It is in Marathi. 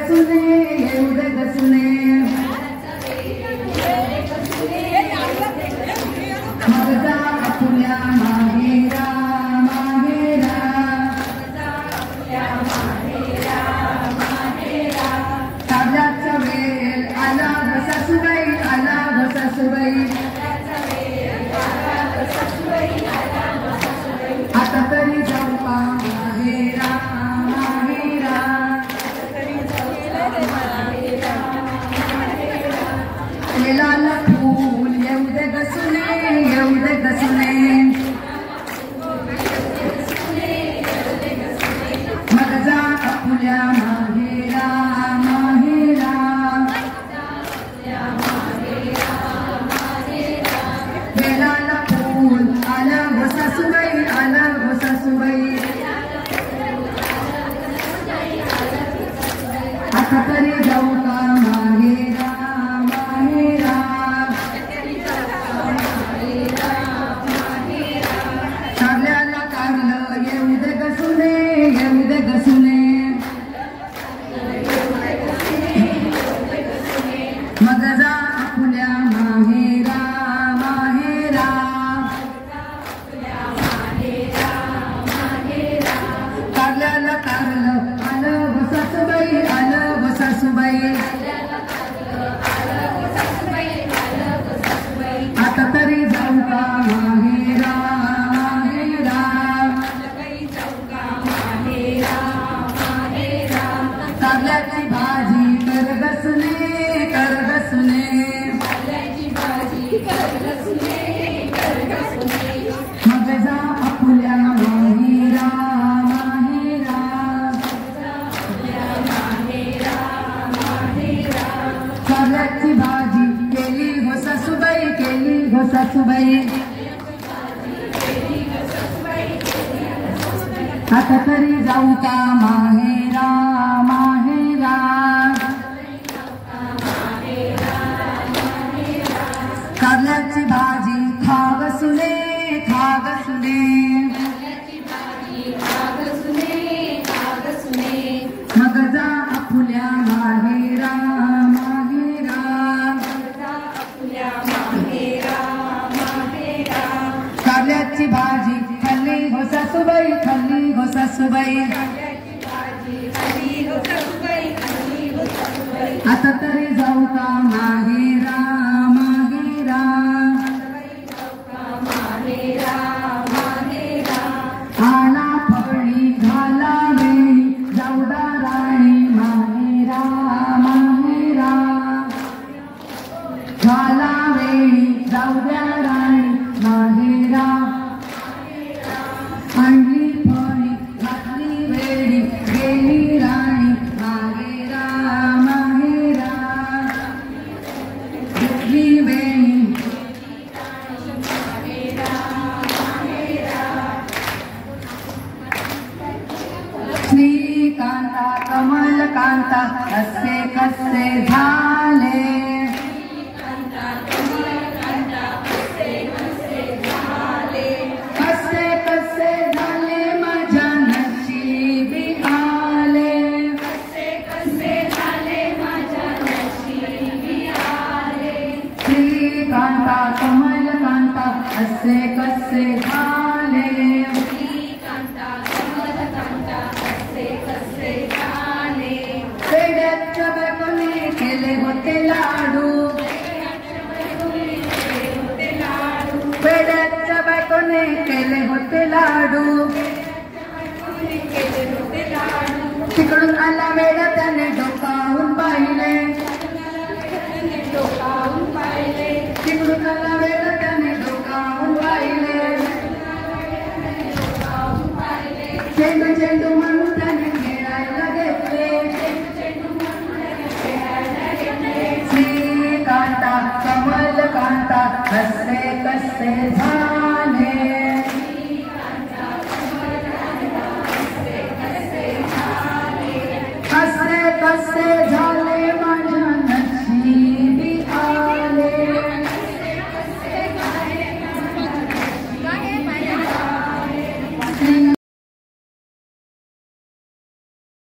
गसुने येऊ दे गसुने मग जा आपुल्या माहेरा माहेरा साध्याचा वेळ आला ग सासूबाई आला ग सासूबाई आता तरी जाऊ का माहेरा माहेरा लाल फूल येऊ दे गसुने येऊ दे गसुने मग जा आपुल्या माहेरा माहेरा लाल फूल आला ग सासूबाई आला ग सासूबाई आता तरी जाऊ का माहेरा माहेरा कारल्याला कारलं येऊ दे गसुने येऊ दे गसुने मग जा आपुल्या माहेरा माहेरा कारल्याला कारलं आलं ग सासूबाई आलं ग सासूबाई आता तरी जाऊ का माहेरा माहेरा कारल्याची भाजी कर गसुने कर गसुने मग जा आपुल्या माहेरा माहेरा कारल्याची भाजी केली हो सासूबाई केली हो सासूबाई आता तरी जाऊ का माहेरा माहेरा कारल्याची भाजी खा गसुने खा गसुने मग जा आपुल्या माहेरा माहेरा कारल्याची भाजी खाल्ली हो सासूबाई खाल्ली हो सासूबाई आता तरी जाऊ का माहेरा माहेरा आला फळी घाला वेळी जाऊ राणी माहेरा माहेरा घाला वेळी जाऊ द्या राणी माहेरा आणली फळी घातली वेळी गेली राणी माहेरा माहेरा घेतली वेळी श्रीकांता कमलकांता कसे कसे झाले कसे कसे झाले माझ्या नशिबी आले श्रीकांता कमलकांता कसे कसे झाले पेड्याच्या बायकोने केले होते लाडू पेड्याच्या बायकोने केले होते लाडू तिकडून आला वेळा त्याने डोकावून पाहिले तिकडून आला वेळा त्याने डोकावून पाहिले चेंडू चेंडू म्हणून त्याने खेळायला घेतले श्रीकांता कमलकांता कसे कसे झाले